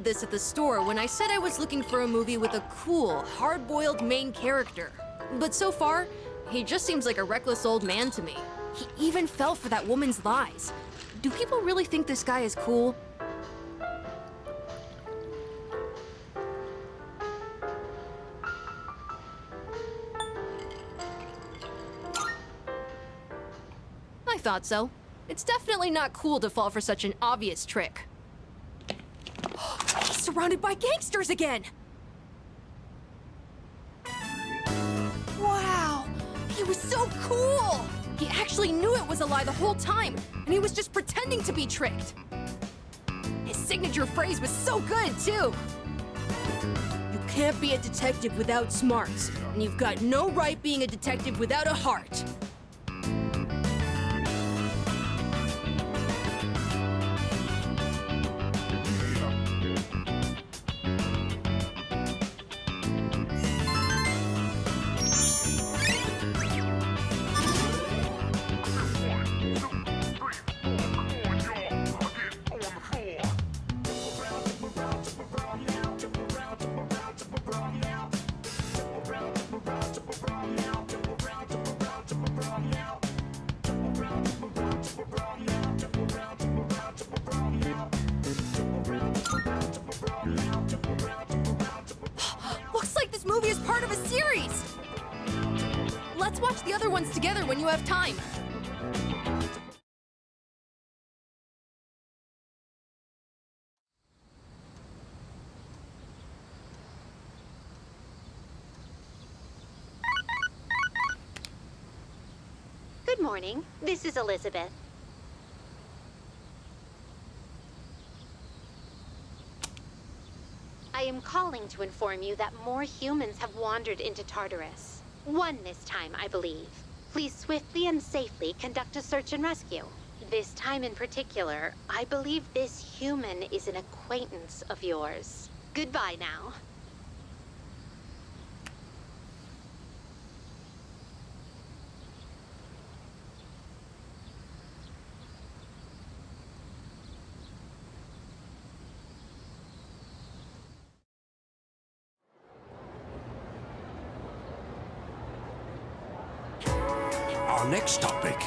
stated this at the store when I said I was looking for a movie with a cool, hard-boiled main character. But so far, he just seems like a reckless old man to me. He even fell for that woman's lies. Do people really think this guy is cool? I thought so. It's definitely not cool to fall for such an obvious trick. He's surrounded by gangsters again! Wow! He was so cool! He actually knew it was a lie the whole time, and he was just pretending to be tricked. His signature phrase was so good, too. You can't be a detective without smarts, and you've got no right being a detective without a heart. Looks like this movie is part of a series! Let's watch the other ones together when you have time. Good morning. This is Elizabeth. I am calling to inform you that more humans have wandered into Tartarus. One this time, I believe. Please swiftly and safely conduct a search and rescue. This time in particular, I believe this human is an acquaintance of yours. Goodbye now. Our next topic.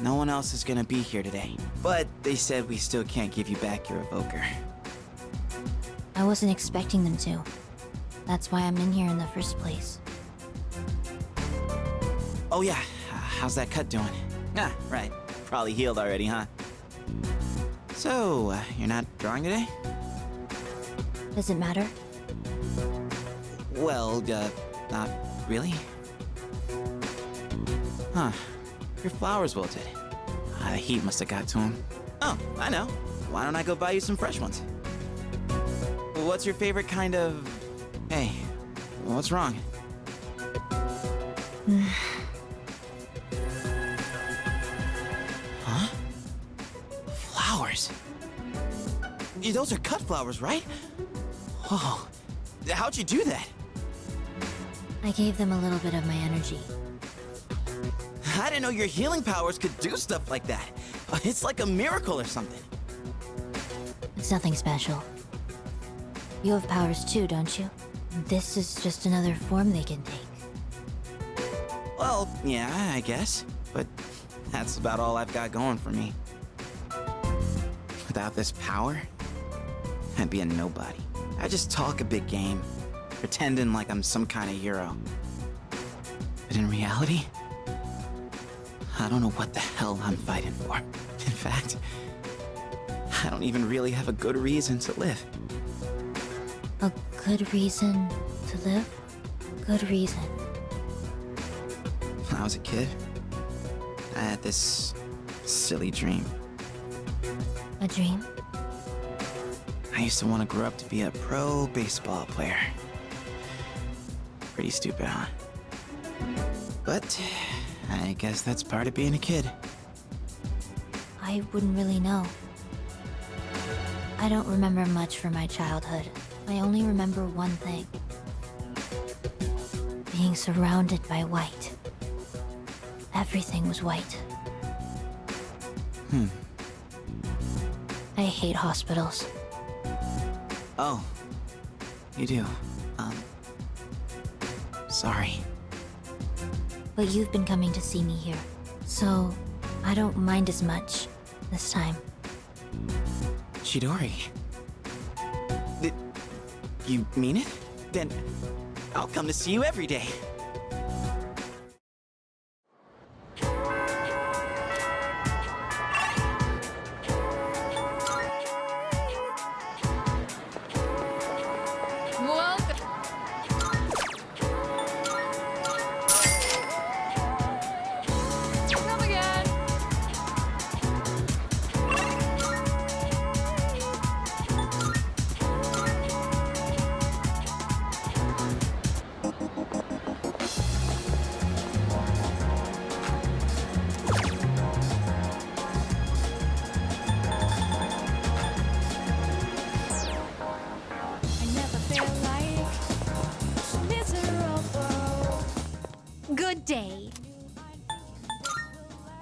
No one else is gonna be here today, but they said we still can't give you back your evoker. I wasn't expecting them to. That's why I'm in here in the first place. Oh yeah, how's that cut doing? Ah, right. Probably healed already, huh? So, you're not drawing today? Does it matter? Well, not really. Huh. Your flowers wilted. The heat must have got to them. Oh, I know. Why don't I go buy you some fresh ones? What's your favorite kind of... Hey, what's wrong? Huh? Flowers? Those are cut flowers, right? Oh, how'd you do that? I gave them a little bit of my energy. I didn't know your healing powers could do stuff like that. It's like a miracle or something. It's nothing special. You have powers too, don't you? This is just another form they can take. Well, yeah, I guess. But that's about all I've got going for me. Without this power, I'd be a nobody. I just talk a big game, pretending like I'm some kind of hero. But in reality, I don't know what the hell I'm fighting for. In fact, I don't even really have a good reason to live. A good reason to live? Good reason. When I was a kid, I had this silly dream. A dream? I used to want to grow up to be a pro baseball player. Pretty stupid, huh? But I guess that's part of being a kid. I wouldn't really know. I don't remember much from my childhood. I only remember one thing. Being surrounded by white. Everything was white. I hate hospitals. Oh, you do. Sorry. But you've been coming to see me here, so I don't mind as much this time. Chidori. Did you mean it? Then I'll come to see you every day. Welcome. Come again. Good day.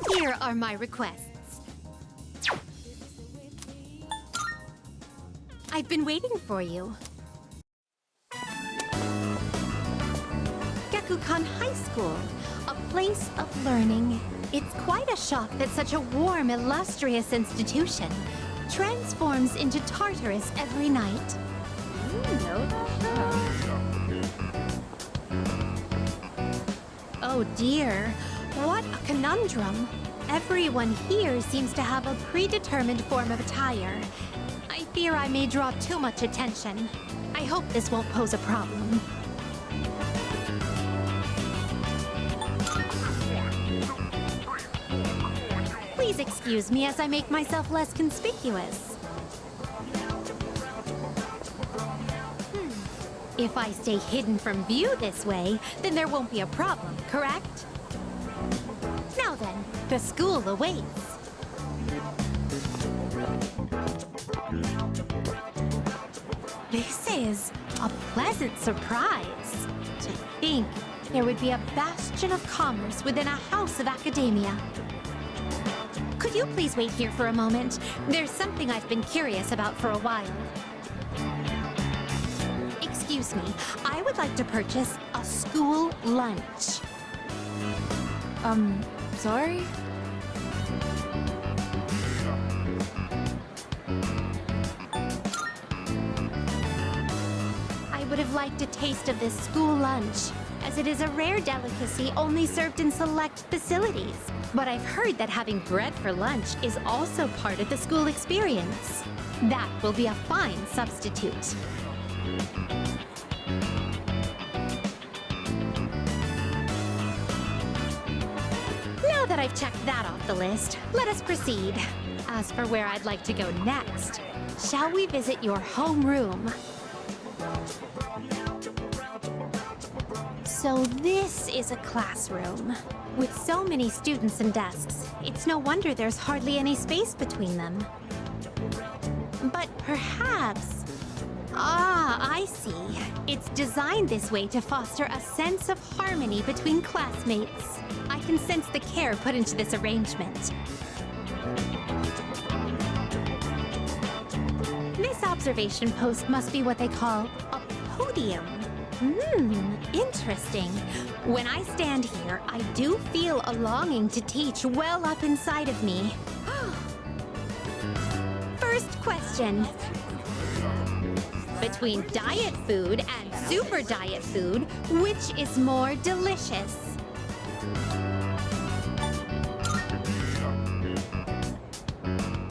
Here are my requests. I've been waiting for you. Gekukan High School, a place of learning. It's quite a shock that such a warm, illustrious institution transforms into Tartarus every night. Oh dear, what a conundrum. Everyone here seems to have a predetermined form of attire. I fear I may draw too much attention. I hope this won't pose a problem. Please excuse me as I make myself less conspicuous. If I stay hidden from view this way, then there won't be a problem, correct? Now then, the school awaits. This is a pleasant surprise. To think there would be a bastion of commerce within a house of academia. Could you please wait here for a moment? There's something I've been curious about for a while. Excuse me, I would like to purchase a school lunch. Sorry? I would have liked a taste of this school lunch, as it is a rare delicacy only served in select facilities. But I've heard that having bread for lunch is also part of the school experience. That will be a fine substitute. Now that I've checked that off the list, let us proceed. As for where I'd like to go next, shall we visit your homeroom? So this is a classroom. With so many students and desks, it's no wonder there's hardly any space between them. But perhaps... Ah, I see. It's designed this way to foster a sense of harmony between classmates. I can sense the care put into this arrangement. This observation post must be what they call a podium. Interesting. When I stand here, I do feel a longing to teach well up inside of me. First question. Between diet food and super diet food, which is more delicious?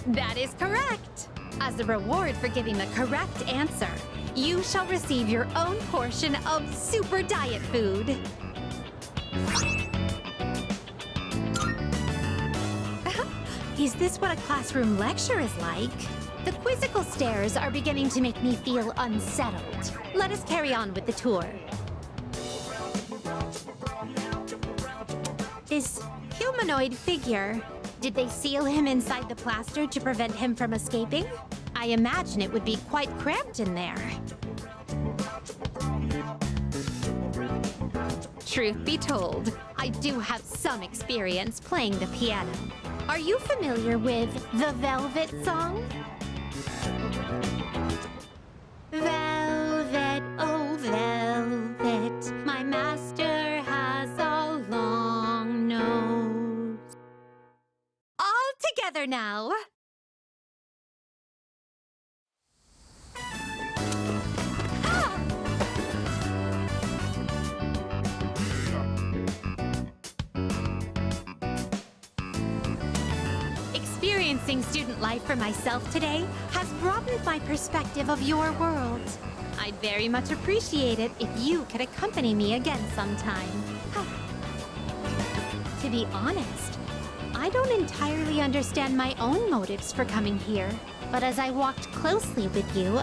That is correct. As a reward for giving the correct answer, you shall receive your own portion of super diet food. Is this what a classroom lecture is like? The quizzical stares are beginning to make me feel unsettled. Let us carry on with the tour. This humanoid figure, did they seal him inside the plaster to prevent him from escaping? I imagine it would be quite cramped in there. Truth be told, I do have some experience playing the piano. Are you familiar with the Velvet song? Velvet, oh velvet, my master has a long nose. All together now. Experiencing student life for myself today has broadened my perspective of your world. I'd very much appreciate it if you could accompany me again sometime. To be honest, I don't entirely understand my own motives for coming here. But as I walked closely with you,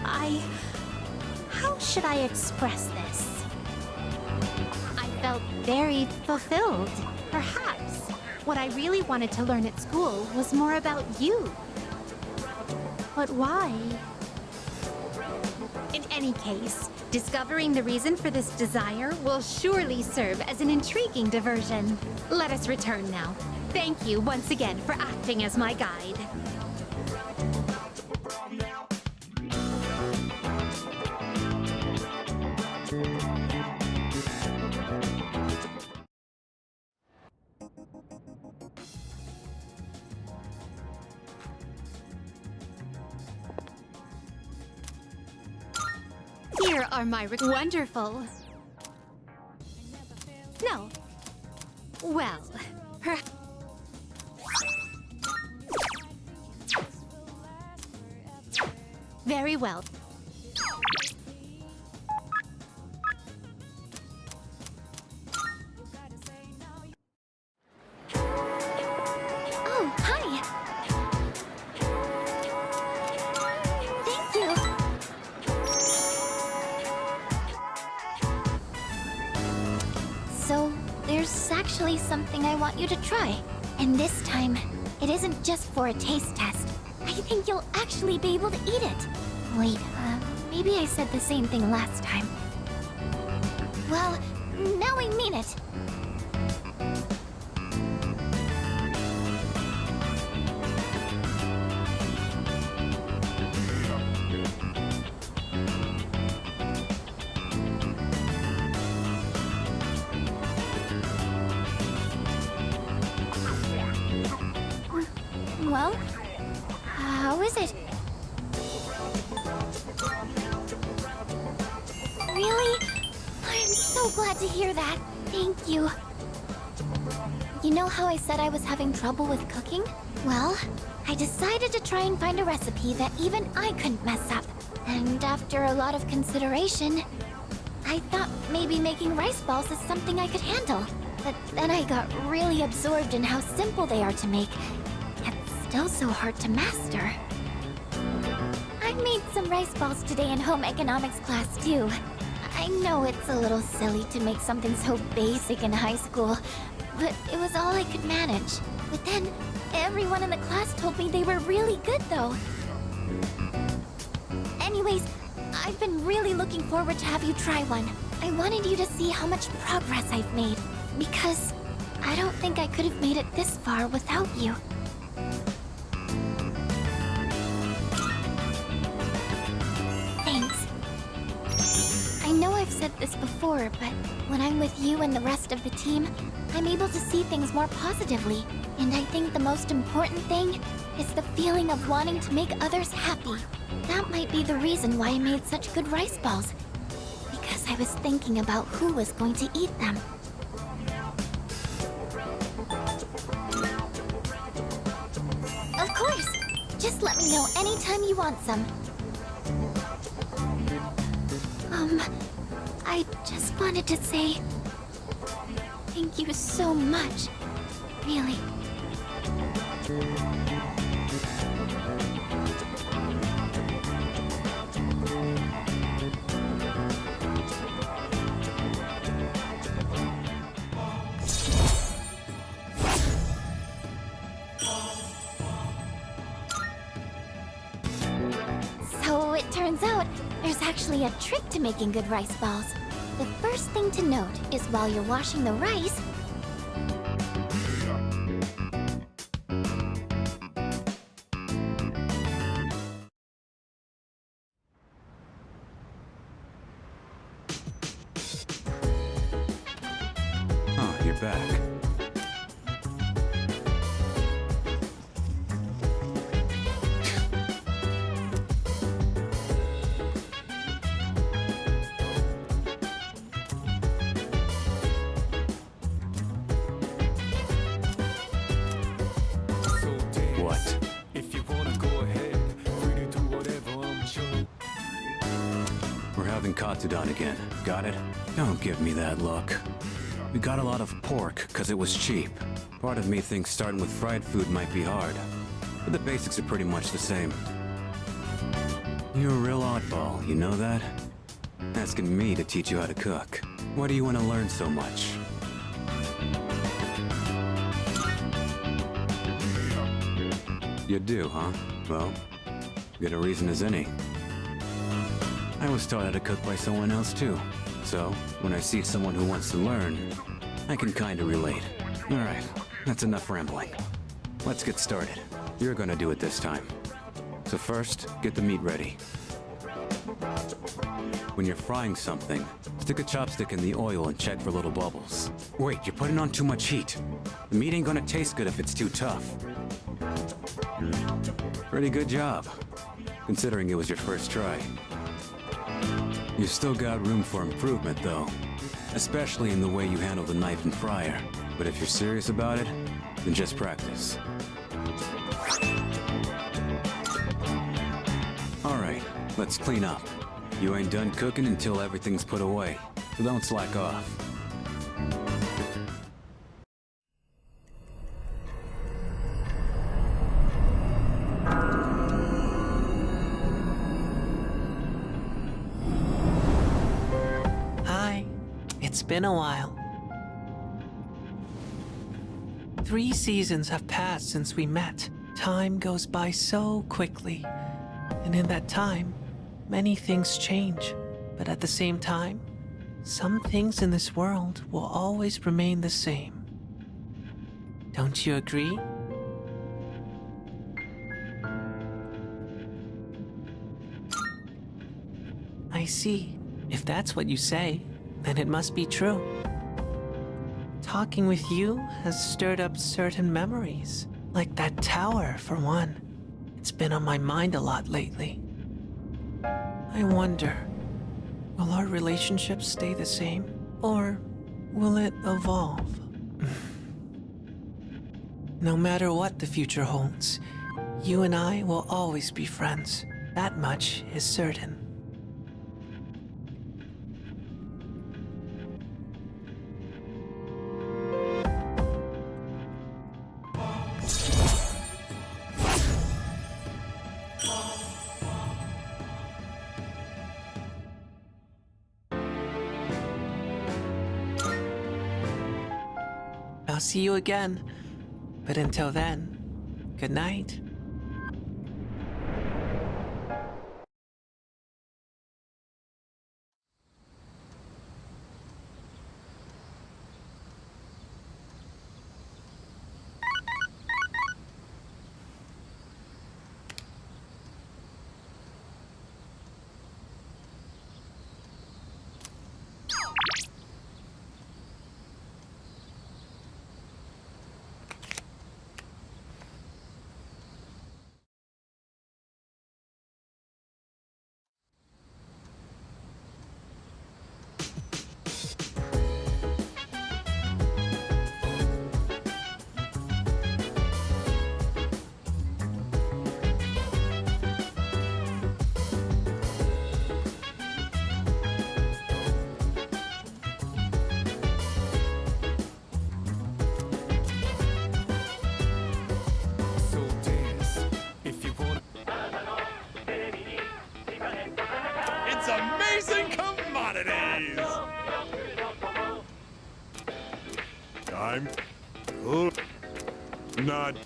how should I express this? I felt very fulfilled. Perhaps what I really wanted to learn at school was more about you. But why? In any case, discovering the reason for this desire will surely serve as an intriguing diversion. Let us return now. Thank you once again for acting as my guide. Here are my wonderful. No. Well, very well. Oh, hi. Thank you. So, there's actually something I want you to try. And this time, it isn't just for a taste test. I think you'll actually be able to eat it. Wait, maybe I said the same thing last time. Well, now I mean it. Well, how is it? Really? glad to hear that. Thank you. You know how I said I was having trouble with cooking? Well, I decided to try and find a recipe that even I couldn't mess up. And after a lot of consideration, I thought maybe making rice balls is something I could handle. But then I got really absorbed in how simple they are to make, yet still so hard to master. I made some rice balls today in home economics class too. I know it's a little silly to make something so basic in high school, but it was all I could manage. But then, everyone in the class told me they were really good though. Anyways, I've been really looking forward to have you try one. I wanted you to see how much progress I've made, because I don't think I could have made it this far without you. Thanks. I know I've said this before, but when I'm with you and the rest of the team, I'm able to see things more positively. And I think the most important thing is the feeling of wanting to make others happy. That might be the reason why I made such good rice balls. Because I was thinking about who was going to eat them. Of course! Just let me know anytime you want some. I just wanted to say thank you so much. Really. So it turns out there's actually a trick to making good rice balls. The first thing to note is while you're washing the rice, Oh, you're back. What? If you wanna go ahead, free to do whatever, I'm chilling. We're having katsudon again. Got it? Don't give me that look. We got a lot of pork because it was cheap. Part of me thinks starting with fried food might be hard, but the basics are pretty much the same. You're a real oddball, you know that? Asking me to teach you how to cook. Why do you want to learn so much? You do, huh? Well, good a reason as any. I was taught how to cook by someone else too. So, when I see someone who wants to learn, I can kinda relate. Alright, that's enough rambling. Let's get started. You're gonna do it this time. So first, get the meat ready. When you're frying something, stick a chopstick in the oil and check for little bubbles. Wait, you're putting on too much heat. The meat ain't gonna taste good if it's too tough. Pretty good job, considering it was your first try. You've still got room for improvement, though. Especially in the way you handle the knife and fryer. But if you're serious about it, then just practice. Alright, let's clean up. You ain't done cooking until everything's put away, so don't slack off. Hi, it's been a while. 3 seasons have passed since we met. Time goes by so quickly. And in that time, many things change. But at the same time, some things in this world will always remain the same. Don't you agree? I see. If that's what you say, then it must be true. Talking with you has stirred up certain memories, like that tower, for one. It's been on my mind a lot lately. I wonder, will our relationship stay the same, Or will it evolve? No matter what the future holds, you and I will always be friends. That much is certain. I'll see you again. But until then, good night. So dance if you wanna. It's amazing commodities! Time. Oh. Not.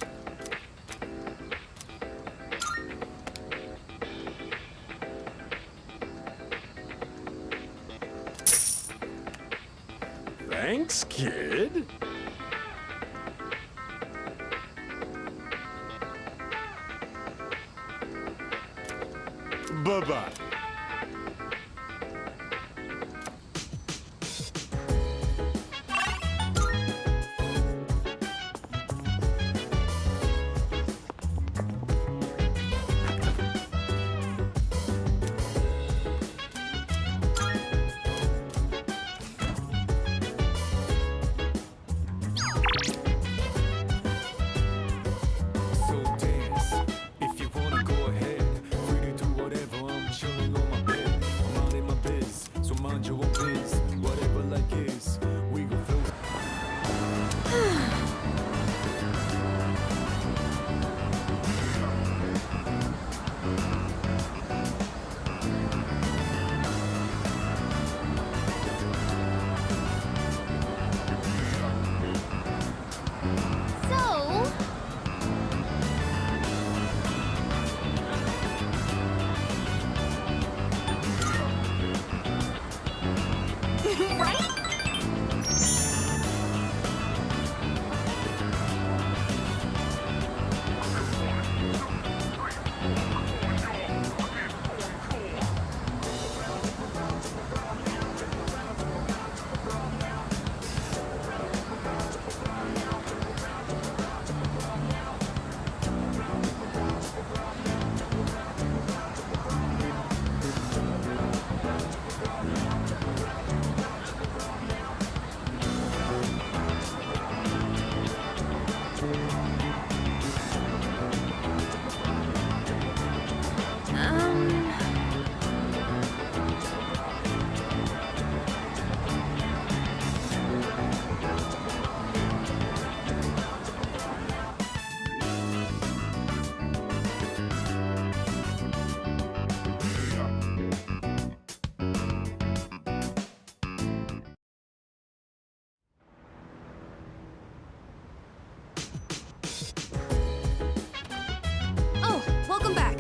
Thanks, kid. Bye-bye. So dance if you wanna go ahead. Free to do whatever. I'm chilling on my bed. I'm minding my biz, so mind your own biz. Whatever like is, we go through. So, right? Oh, welcome back.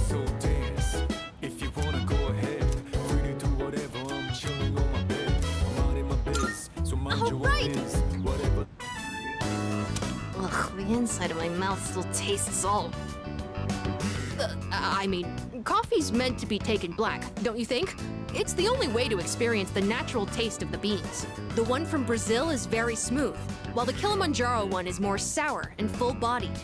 So dance if you wanna go ahead. Free to do whatever. I'm chilling on my bed. I'm minding my biz, so mind your own Alright. biz. Whatever. Ugh, the inside of my mouth still tastes salt. I mean, coffee's meant to be taken black, don't you think? It's the only way to experience the natural taste of the beans. The one from Brazil is very smooth, while the Kilimanjaro one is more sour and full-bodied.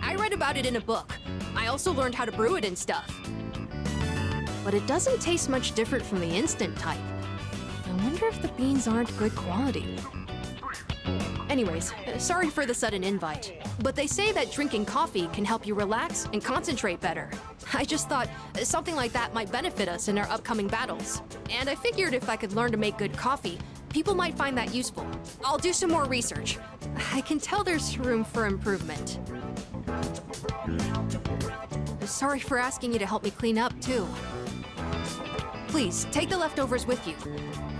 I read about it in a book. I also learned how to brew it and stuff. But it doesn't taste much different from the instant type. I wonder if the beans aren't good quality. Anyways, sorry for the sudden invite, but they say that drinking coffee can help you relax and concentrate better. I just thought something like that might benefit us in our upcoming battles. And I figured if I could learn to make good coffee, people might find that useful. I'll do some more research. I can tell there's room for improvement. Sorry for asking you to help me clean up, too. Please, take the leftovers with you.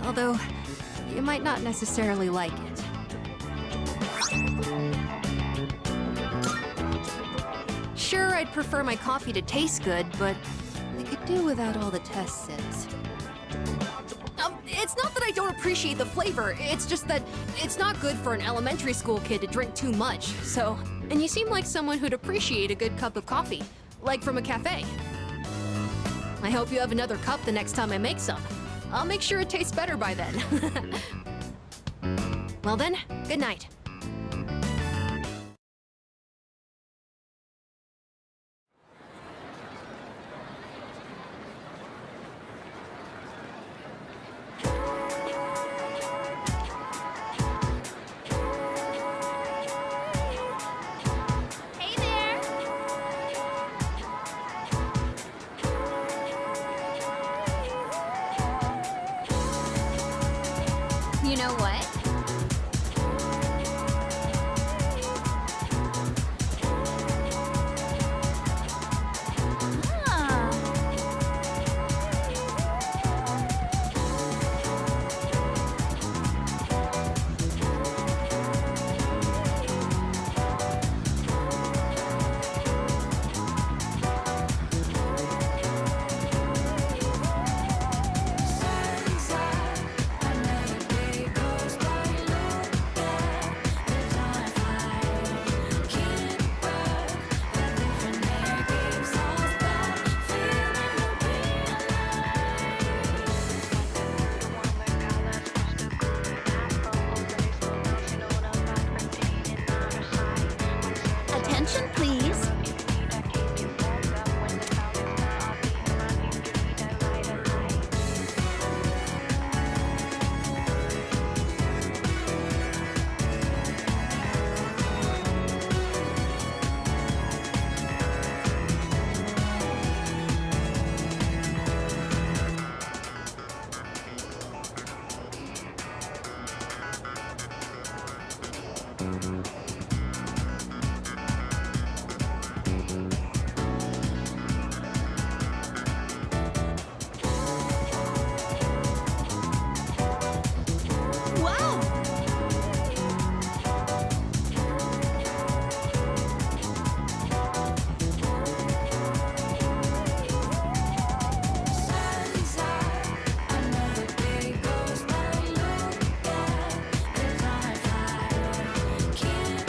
Although, you might not necessarily like it. Sure, I'd prefer my coffee to taste good, but I could do without all the test sips. It's not that I don't appreciate the flavor, it's just that it's not good for an elementary school kid to drink too much, so... And you seem like someone who'd appreciate a good cup of coffee, like from a cafe. I hope you have another cup the next time I make some. I'll make sure it tastes better by then. Well then, good night. Hey there! You know what? Ah. Attention, please. Wow! Can't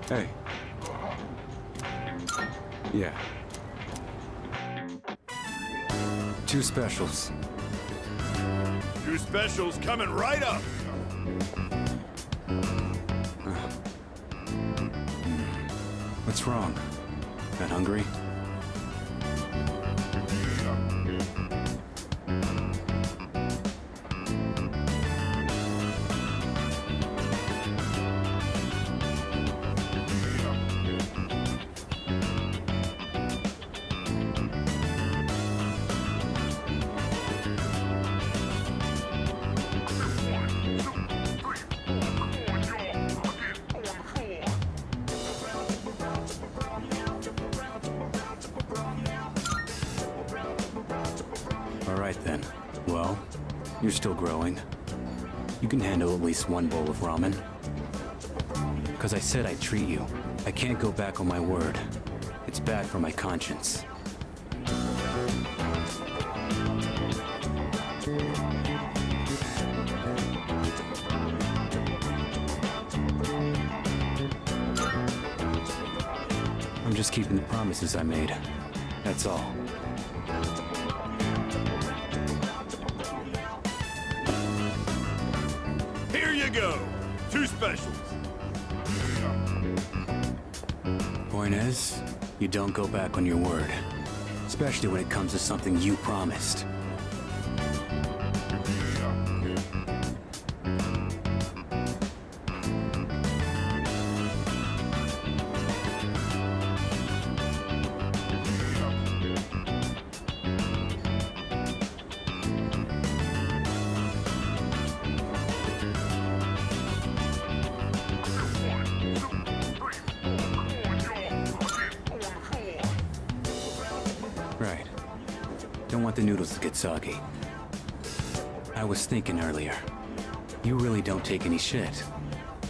Hey. Yeah. 2 specials. 2 specials coming right up. What's wrong? That hungry? Alright then. Well, you're still growing. You can handle at least 1 bowl of ramen. Because I said I'd treat you. I can't go back on my word. It's bad for my conscience. I'm just keeping the promises I made. That's all. Here you go. 2 specials. Point is, you don't go back on your word. Especially when it comes to something you promised. Right. Don't want the noodles to get soggy. I was thinking earlier. You really don't take any shit.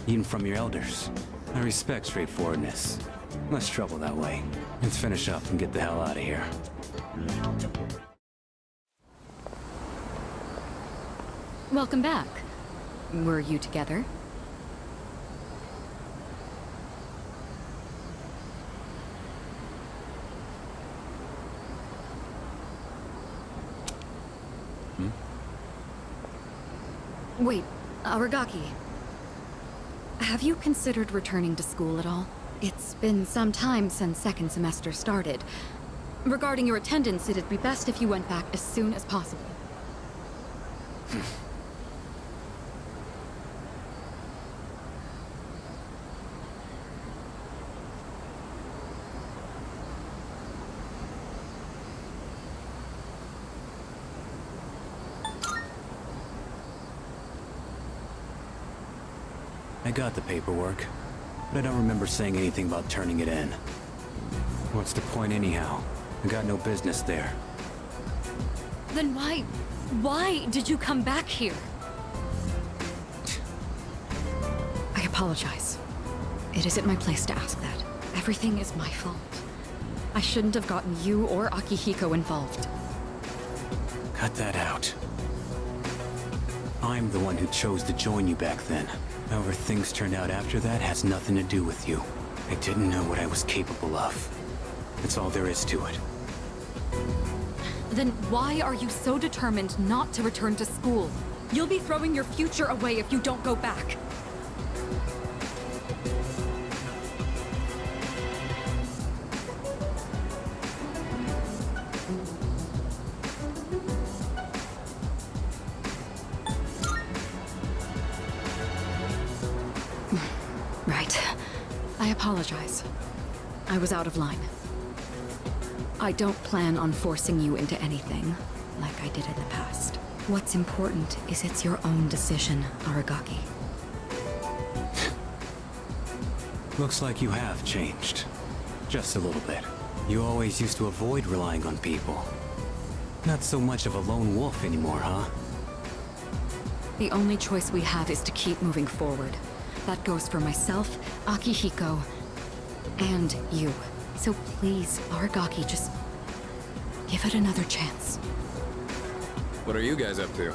Even from your elders. I respect straightforwardness. Less trouble that way. Let's finish up and get the hell out of here. Welcome back. Were you together? Wait, Aragaki. Have you considered returning to school at all? It's been some time since second semester started. Regarding your attendance, it'd be best if you went back as soon as possible. I got the paperwork, but I don't remember saying anything about turning it in. What's the point anyhow? I got no business there. Then why did you come back here? I apologize. It isn't my place to ask that. Everything is my fault. I shouldn't have gotten you or Akihiko involved. Cut that out. I'm the one who chose to join you back then. However things turned out after that has nothing to do with you. I didn't know what I was capable of. That's all there is to it. Then why are you so determined not to return to school? You'll be throwing your future away if you don't go back. Right. I apologize. I was out of line. I don't plan on forcing you into anything, like I did in the past. What's important is it's your own decision, Aragaki. Looks like you have changed. Just a little bit. You always used to avoid relying on people. Not so much of a lone wolf anymore, huh? The only choice we have is to keep moving forward. That goes for myself, Akihiko, and you. So please, Aragaki, just give it another chance. What are you guys up to?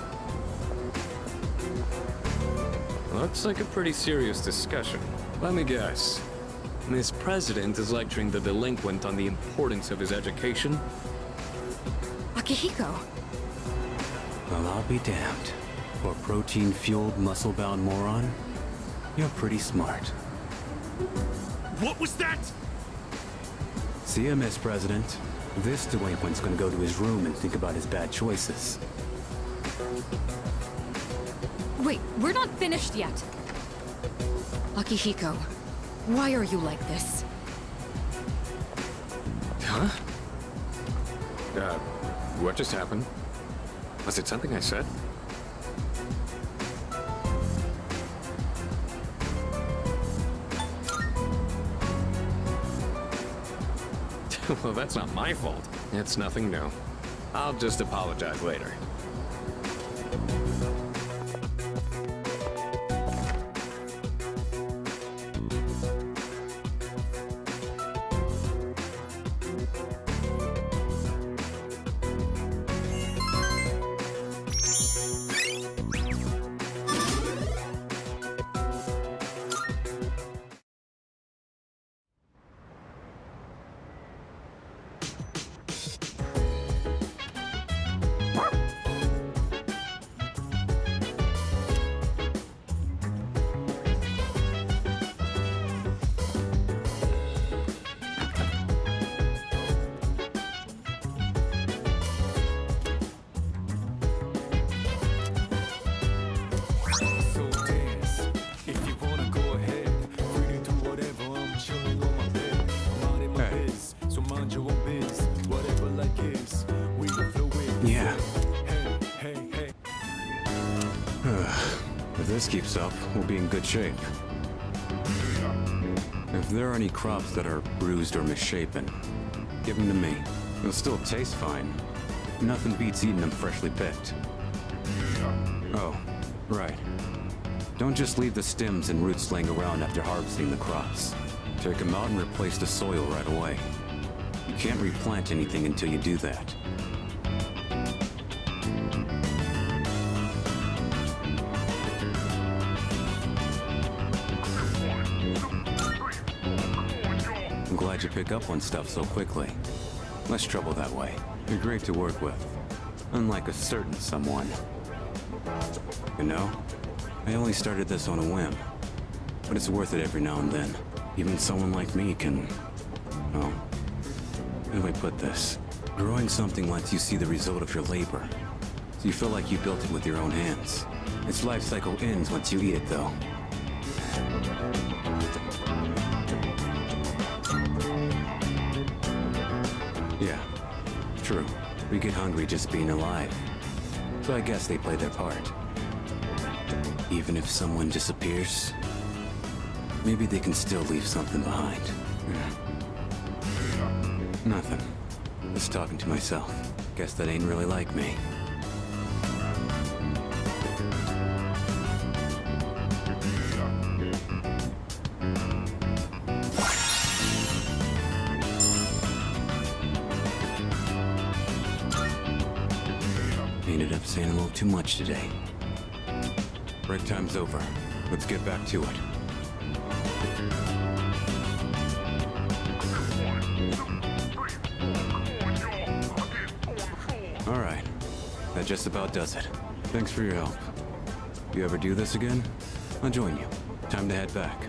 Looks like a pretty serious discussion. Let me guess. Miss President is lecturing the delinquent on the importance of his education? Akihiko. Well, I'll be damned. For protein-fueled, muscle-bound moron, you're pretty smart. What was that? See ya, Miss President. This delinquent's gonna go to his room and think about his bad choices. Wait, we're not finished yet. Akihiko, why are you like this? Huh? What just happened? Was it something I said? Well, that's not my fault. It's nothing new. I'll just apologize later. So dance. If you wanna go ahead, free to do whatever. I'm chilling on my bed. I'm minding my biz, so mind your own biz. Whatever like is, we the flow with. Yeah. Hey, hey, hey. If this keeps up, we'll be in good shape. If there are any crops that are bruised or misshapen, give them to me. They'll still taste fine. Nothing beats eating them freshly picked. Oh, right. Don't just leave the stems and roots laying around after harvesting the crops. Take them out and replace the soil right away. You can't replant anything until you do that. I'm glad you pick up on stuff so quickly. Less trouble that way. You're great to work with. Unlike a certain someone. You know, I only started this on a whim. But it's worth it every now and then. Even someone like me can... Oh. How do I put this? Growing something lets you see the result of your labor. So you feel like you built it with your own hands. Its life cycle ends once you eat it, though. Yeah, true. We get hungry just being alive. So I guess they play their part. Even if someone disappears, maybe they can still leave something behind. Nothing. Just talking to myself. Guess that ain't really like me. Ended up saying a little too much today. Break time's over. Let's get back to it. All right. That just about does it. Thanks for your help. If you ever do this again, I'll join you. Time to head back.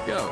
Go.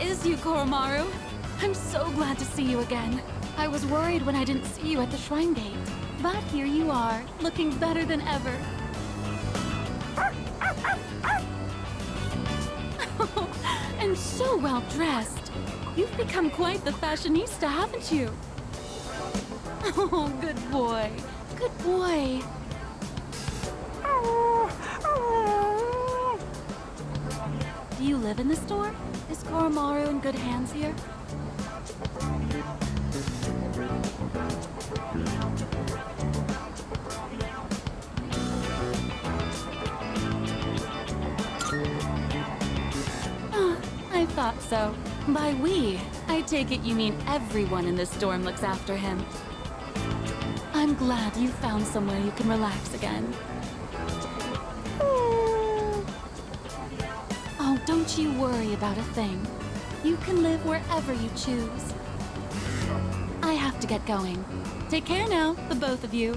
is you, Koromaru. I'm so glad to see you again. I was worried when I didn't see you at the shrine gate. But here you are, looking better than ever. And so well dressed. You've become quite the fashionista, haven't you? Oh, good boy. Good boy. Do you live in the store? Is Koromaru in good hands here? I thought so. By we, I take it you mean everyone in this dorm looks after him. I'm glad you found somewhere you can relax again. Oh, don't you worry about a thing. You can live wherever you choose. I have to get going. Take care now, the both of you.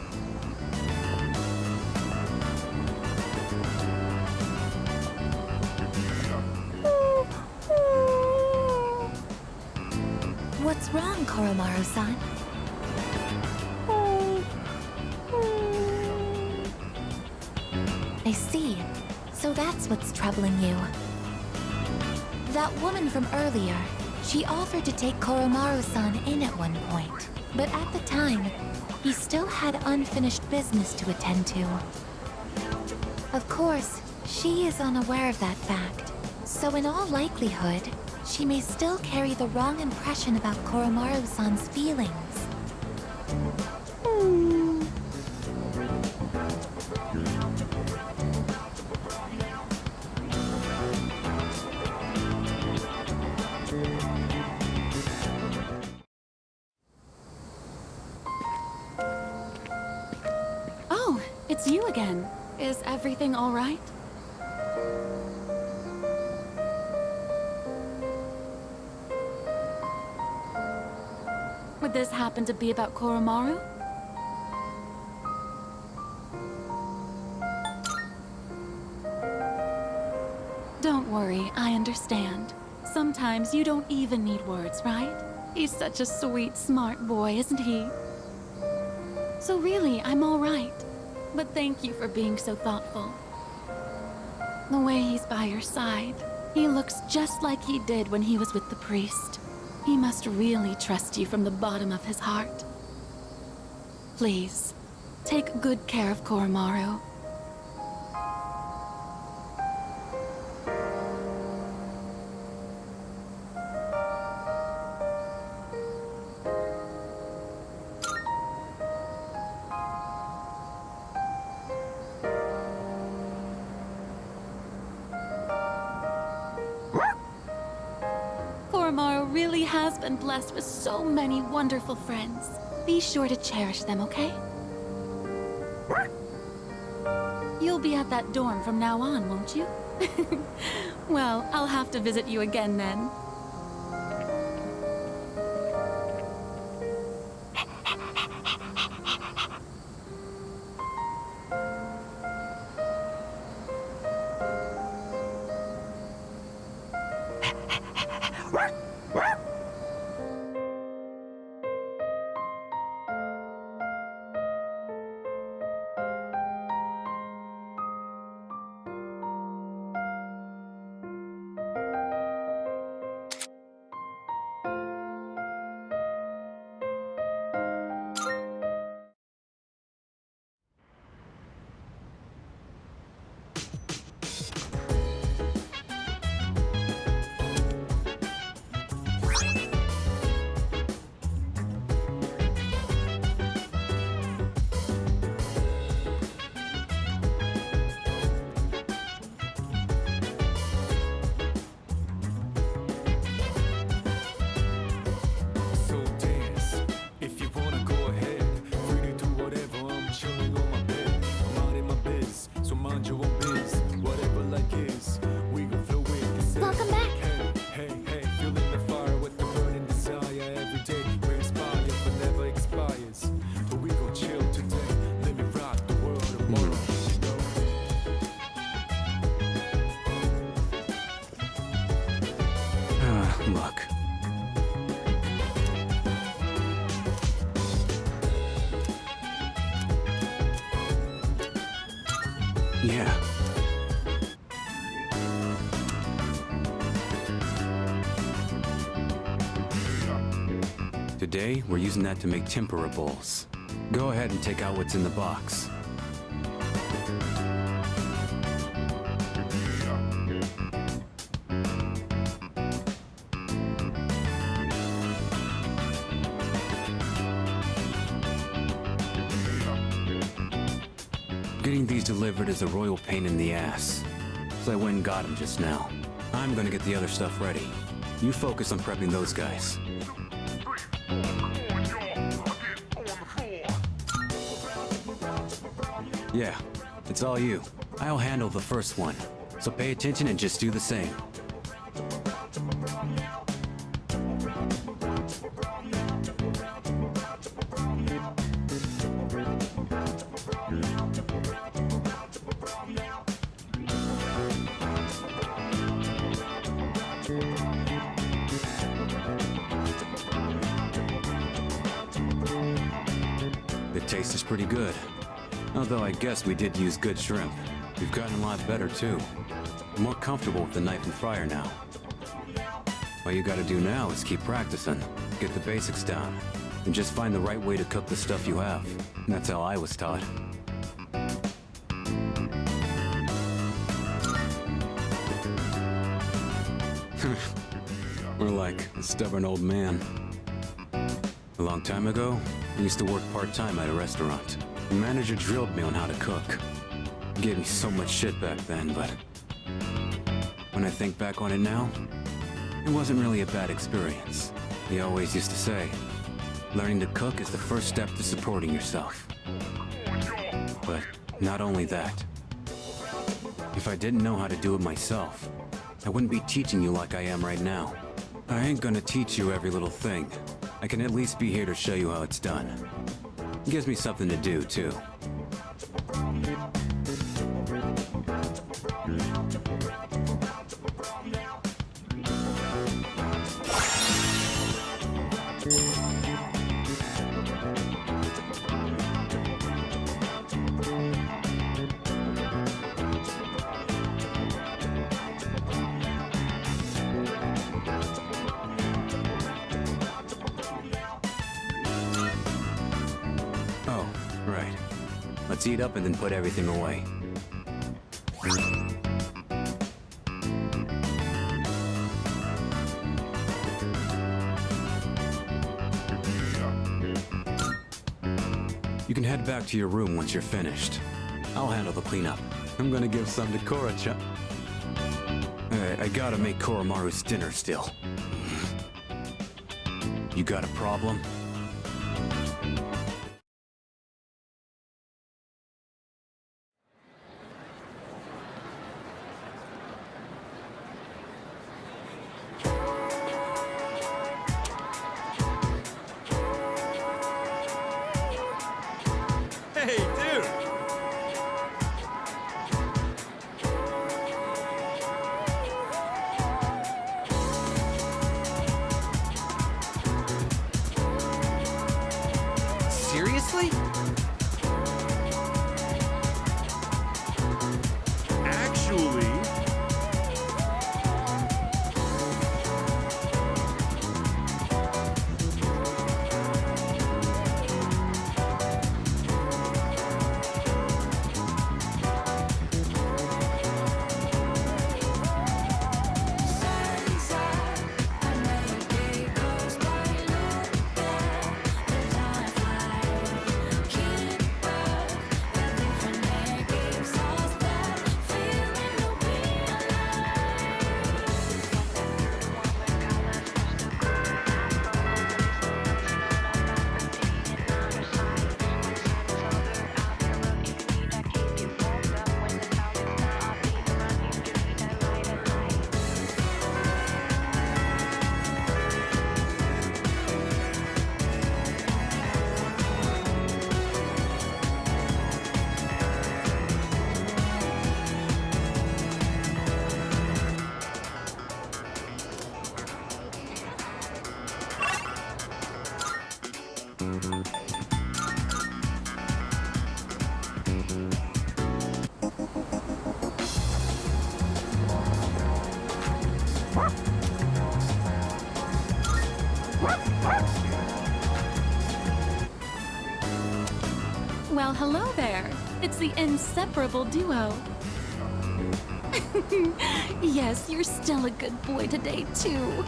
What's wrong, Koromaru-san? I see. So that's what's troubling you. That woman from earlier, she offered to take Koromaru-san in at one point. But at the time, he still had unfinished business to attend to. Of course, she is unaware of that fact. So in all likelihood, she may still carry the wrong impression about Koromaru-san's feelings. Oh, it's you again. Is everything all right? Would this happen to be about Koromaru? Don't worry, I understand. Sometimes you don't even need words, right? He's such a sweet, smart boy, isn't he? So really, I'm all right. But thank you for being so thoughtful. The way he's by your side, he looks just like he did when he was with the priest. He must really trust you from the bottom of his heart. Please, take good care of Koromaru. Koromaru really has been blessed with so many wonderful friends. Be sure to cherish them, okay? You'll be at that dorm from now on, won't you? Well, I'll have to visit you again then. Look. Yeah. Today, we're using that to make tempura bowls. Go ahead and take out what's in the box. Getting these delivered is a royal pain in the ass, so I went and got them just now. I'm gonna get the other stuff ready. You focus on prepping those guys. Yeah, it's all you. I'll handle the first one, so pay attention and just do the same. The taste is pretty good. Although I guess we did use good shrimp. We've gotten a lot better too. I'm more comfortable with the knife and fryer now. All you gotta do now is keep practicing, get the basics down, and just find the right way to cook the stuff you have. And that's how I was taught. More like a stubborn old man. A long time ago, I used to work part-time at a restaurant. The manager drilled me on how to cook. He gave me so much shit back then, but when I think back on it now, it wasn't really a bad experience. He always used to say, learning to cook is the first step to supporting yourself. But not only that, if I didn't know how to do it myself, I wouldn't be teaching you like I am right now. I ain't gonna teach you every little thing. I can at least be here to show you how it's done. It gives me something to do, too. Oh, right. Let's eat up and then put everything away. You can head back to your room once you're finished. I'll handle the cleanup. I'm gonna give some to Korra-chan. I gotta make Koromaru's dinner still. You got a problem? Hey, dude! Seriously? Actually... Well, hello there. It's the inseparable duo. Yes, you're still a good boy today, too.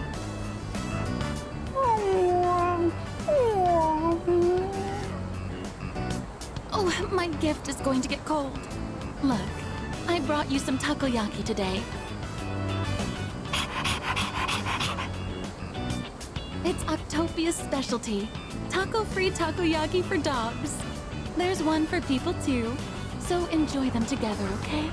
Oh, my gift is going to get cold. Look, I brought you some takoyaki today. It's Octopia's specialty. Taco-free takoyaki for dogs. There's one for people too, so enjoy them together, okay?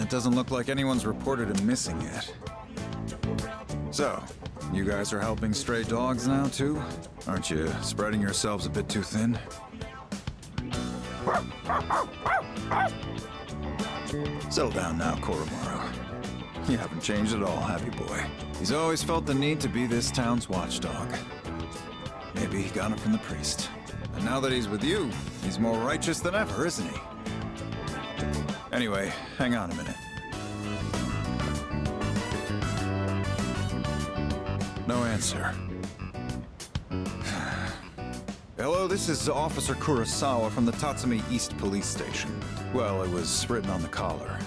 It doesn't look like anyone's reported him missing yet. So, you guys are helping stray dogs now, too? Aren't you spreading yourselves a bit too thin? Settle down now, Koromaru. You haven't changed at all, have you, boy? He's always felt the need to be this town's watchdog. Maybe he got it from the priest. And now that he's with you, he's more righteous than ever, isn't he? Anyway, hang on a minute. No answer. Hello, this is Officer Kurosawa from the Tatsumi East Police Station. Well, it was written on the collar.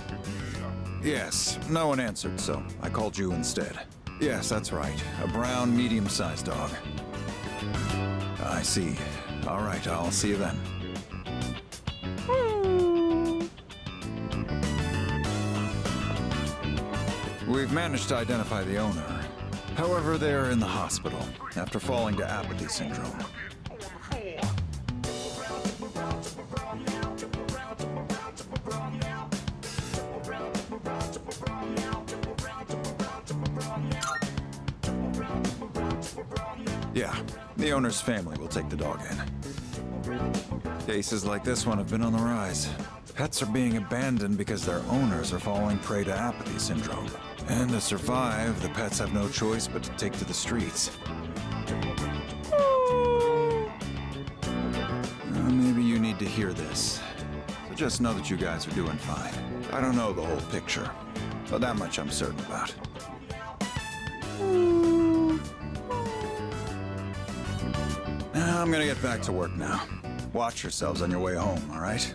Yes, no one answered, so I called you instead. Yes, that's right. A brown, medium-sized dog. I see. All right, I'll see you then. We've managed to identify the owner. However, they're in the hospital after falling to apathy syndrome. Yeah, the owner's family will take the dog in. Cases like this one have been on the rise. Pets are being abandoned because their owners are falling prey to apathy syndrome. And to survive, the pets have no choice but to take to the streets. Maybe you need to hear this. So just know that you guys are doing fine. I don't know the whole picture, but that much I'm certain about. I'm gonna get back to work now. Watch yourselves on your way home, all right?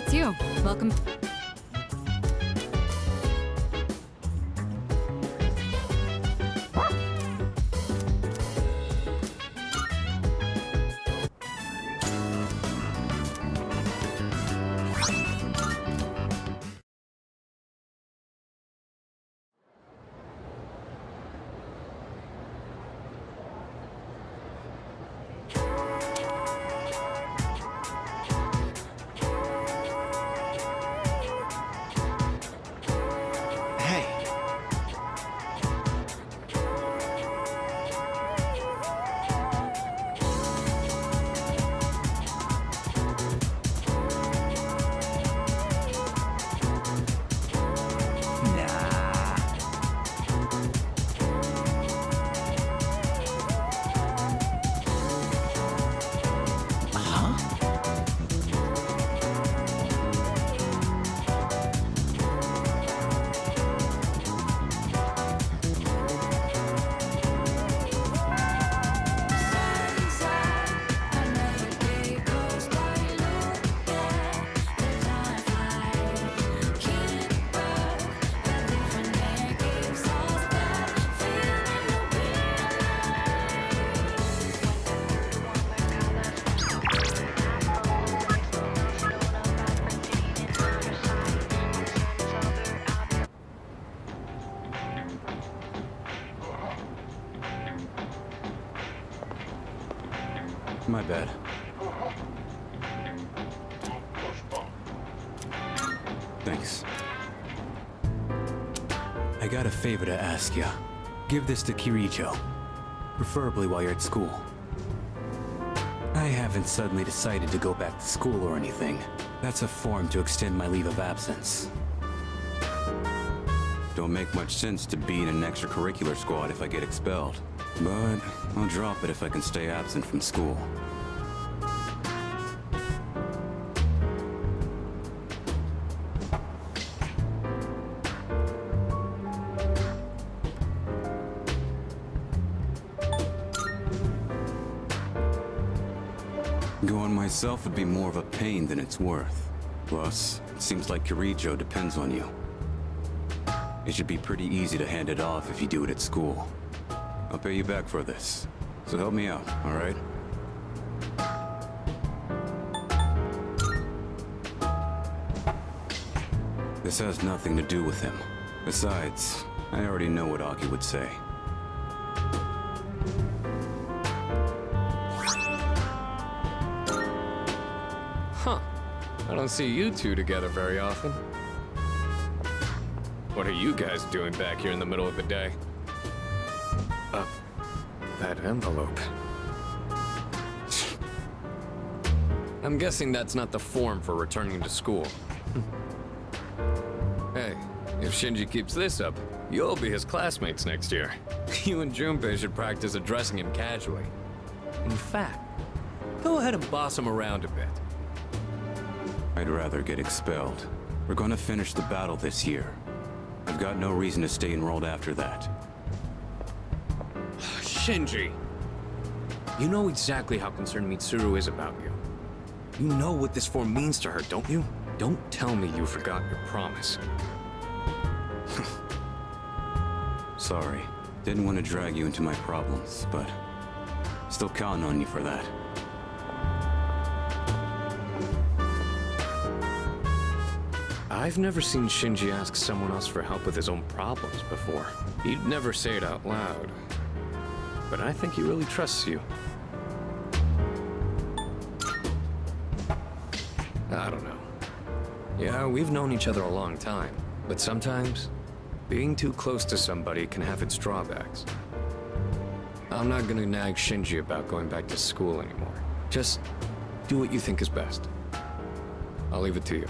It's you. Welcome. Hey. My bad. Thanks. I got a favor to ask ya. Give this to Kirijo. Preferably while you're at school. I haven't suddenly decided to go back to school or anything. That's a form to extend my leave of absence. Don't make much sense to be in an extracurricular squad if I get expelled. But I'll drop it if I can stay absent from school. Going myself would be more of a pain than it's worth. Plus, it seems like Kirijo depends on you. It should be pretty easy to hand it off if you do it at school. I'll pay you back for this, so help me out, all right? This has nothing to do with him. Besides, I already know what Aki would say. Huh. I don't see you two together very often. What are you guys doing back here in the middle of the day? That envelope. I'm guessing that's not the form for returning to school. Hey, if Shinji keeps this up, you'll be his classmates next year. You and Junpei should practice addressing him casually. In fact, go ahead and boss him around a bit. I'd rather get expelled. We're gonna finish the battle this year. I've got no reason to stay enrolled after that. Shinji! You know exactly how concerned Mitsuru is about you. You know what this form means to her, don't you? Don't tell me you forgot your promise. Sorry. Didn't want to drag you into my problems, but still counting on you for that. I've never seen Shinji ask someone else for help with his own problems before. He'd never say it out loud. But I think he really trusts you. I don't know. Yeah, we've known each other a long time, but sometimes being too close to somebody can have its drawbacks. I'm not gonna nag Shinji about going back to school anymore. Just do what you think is best. I'll leave it to you.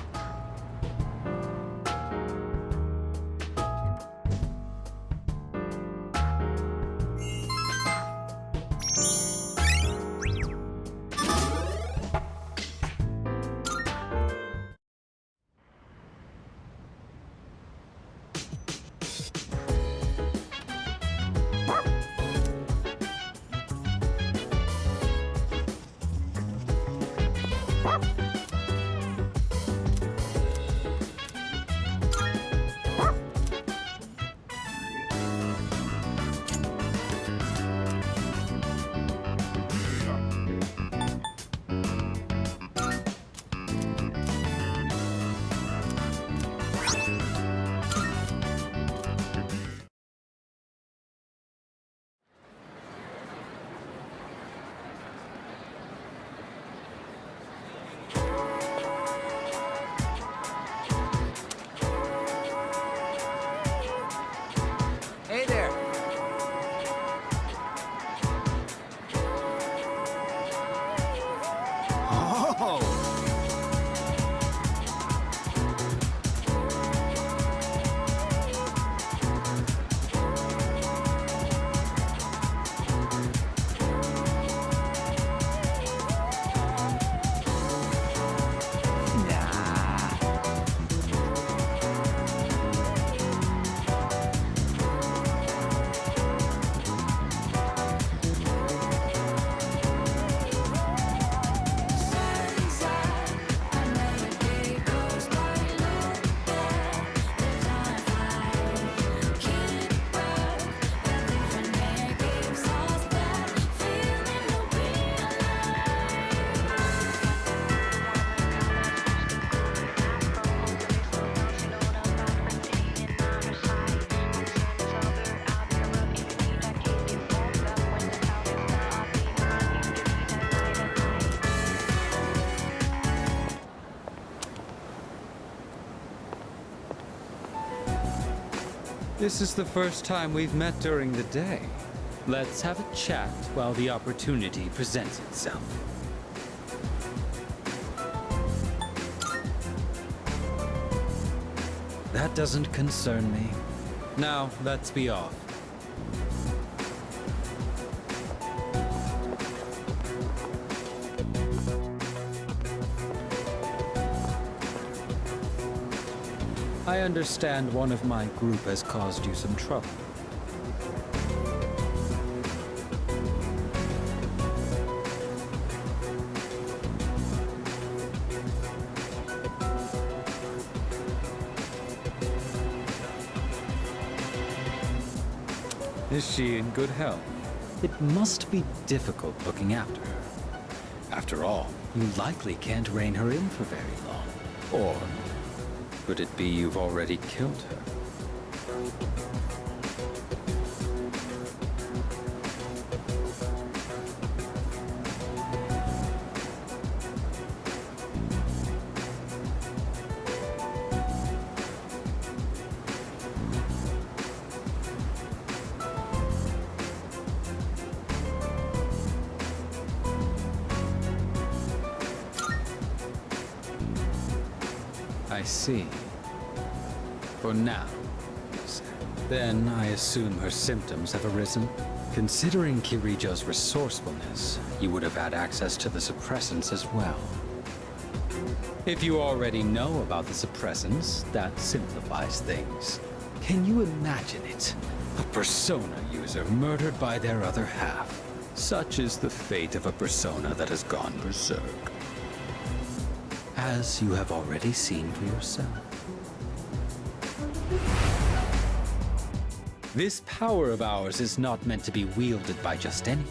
This is the first time we've met during the day. Let's have a chat while the opportunity presents itself. That doesn't concern me. Now, let's be off. I understand one of my group has caused you some trouble. Is she in good health? It must be difficult looking after her. After all, you likely can't rein her in for very long. Or could it be you've already killed her? I see. For now, you say. Then I assume her symptoms have arisen. Considering Kirijo's resourcefulness, you would have had access to the suppressants as well. If you already know about the suppressants, that simplifies things. Can you imagine it? A Persona user murdered by their other half. Such is the fate of a Persona that has gone berserk. As you have already seen for yourself. This power of ours is not meant to be wielded by just anyone.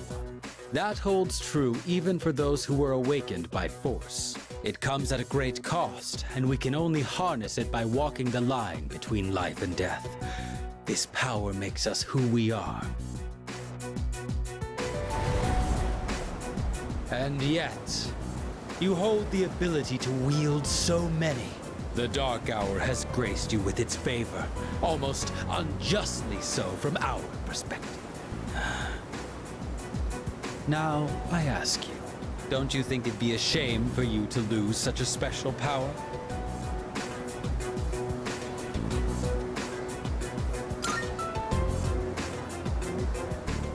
That holds true even for those who were awakened by force. It comes at a great cost, and we can only harness it by walking the line between life and death. This power makes us who we are. And yet, you hold the ability to wield so many. The Dark Hour has graced you with its favor, almost unjustly so from our perspective. Now, I ask you, don't you think it'd be a shame for you to lose such a special power?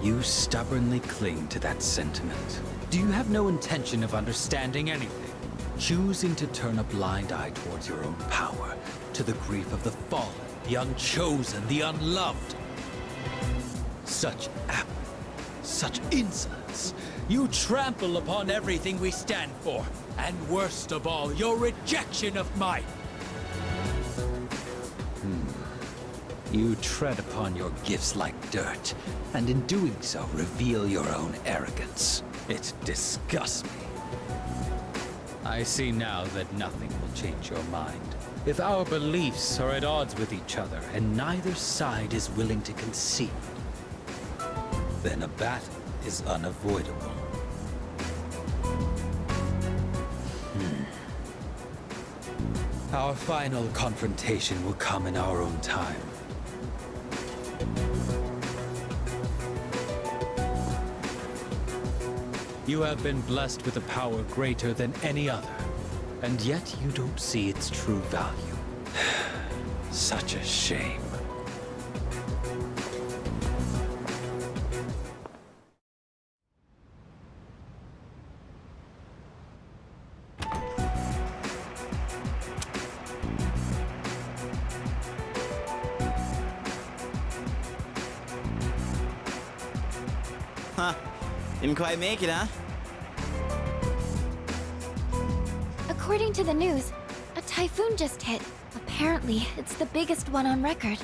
You stubbornly cling to that sentiment. Do you have no intention of understanding anything? Choosing to turn a blind eye towards your own power, to the grief of the fallen, the unchosen, the unloved. Such apathy, such insolence. You trample upon everything we stand for, and worst of all, your rejection of might. You tread upon your gifts like dirt, and in doing so, reveal your own arrogance. It disgusts me. I see now that nothing will change your mind. If our beliefs are at odds with each other, and neither side is willing to concede, then a battle is unavoidable. Our final confrontation will come in our own time. You have been blessed with a power greater than any other, and yet you don't see its true value. Such a shame. Huh. Didn't quite make it, huh? According to the news, a typhoon just hit. Apparently, it's the biggest one on record.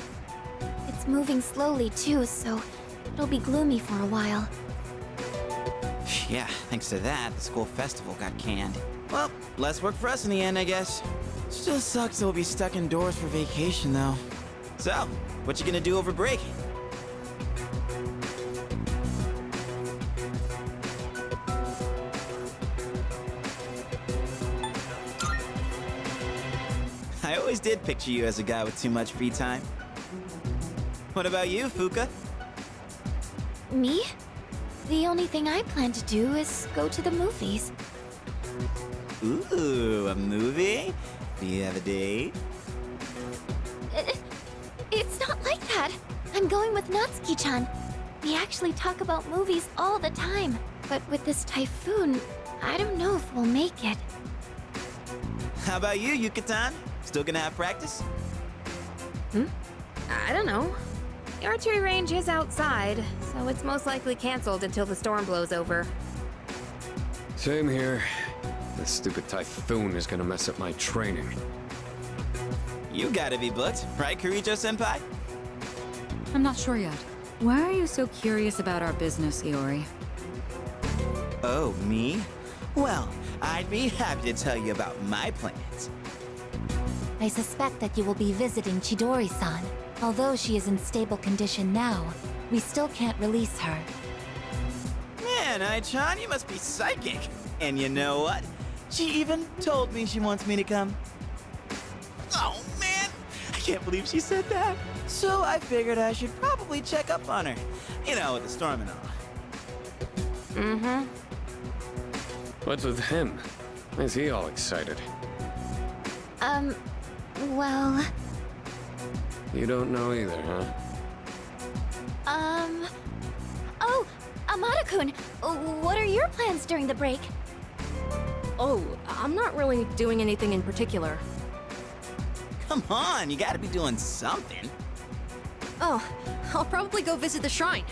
It's moving slowly too, so it'll be gloomy for a while. Yeah, thanks to that, the school festival got canned. Well, less work for us in the end, I guess. Still sucks that we'll be stuck indoors for vacation, though. So, what you gonna do over break? I always did picture you as a guy with too much free time. What about you, Fuka? Me? The only thing I plan to do is go to the movies. Ooh, a movie? Do you have a date? It's not like that. I'm going with Natsuki-chan. We actually talk about movies all the time. But with this typhoon, I don't know if we'll make it. How about you, Yucatan? Still gonna have practice? I don't know. The archery range is outside, so it's most likely canceled until the storm blows over. Same here. This stupid typhoon is gonna mess up my training. You gotta be booked, right, Kirijo-senpai? I'm not sure yet. Why are you so curious about our business, Iori? Oh, me? Well, I'd be happy to tell you about my plans. I suspect that you will be visiting Chidori-san. Although she is in stable condition now, we still can't release her. Man, Ai-chan, you must be psychic. And you know what? She even told me she wants me to come. Oh, man! I can't believe she said that. So I figured I should probably check up on her. You know, with the storm and all. What's with him? Why is he all excited? Well... You don't know either, huh? Oh, Amada-kun, what are your plans during the break? Oh, I'm not really doing anything in particular. Come on, you gotta be doing something. Oh, I'll probably go visit the shrine.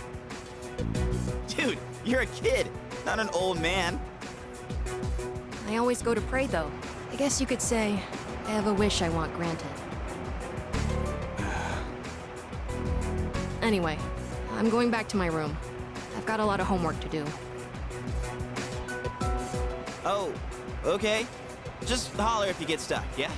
Dude, you're a kid, not an old man. I always go to pray, though. I guess you could say I have a wish I want granted. Anyway, I'm going back to my room. I've got a lot of homework to do. Oh, okay. Just holler if you get stuck, yeah?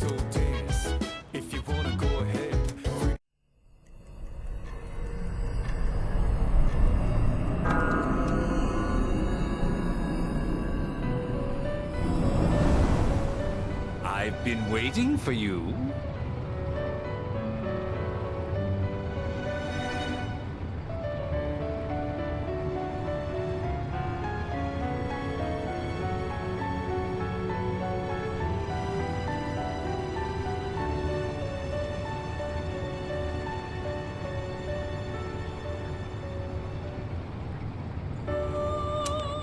So dance, if you wanna go ahead. I've been waiting for you.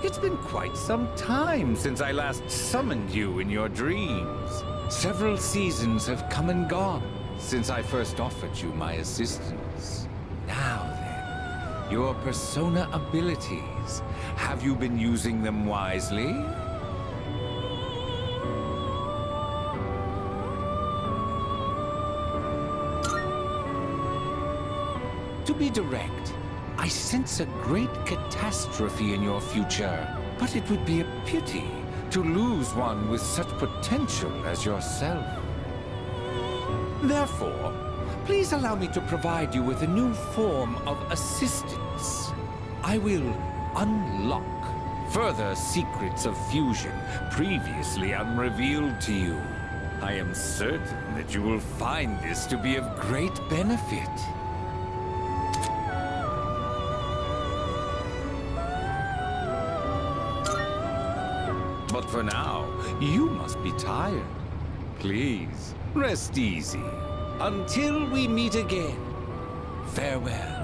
It's been quite some time since I last summoned you in your dreams. Several seasons have come and gone since I first offered you my assistance. Now then, your persona abilities. Have you been using them wisely? To be direct, I sense a great catastrophe in your future, but it would be a pity to lose one with such potential as yourself. Therefore, please allow me to provide you with a new form of assistance. I will unlock further secrets of fusion previously unrevealed to you. I am certain that you will find this to be of great benefit. But for now, you must be tired. Please, rest easy. Until we meet again, farewell.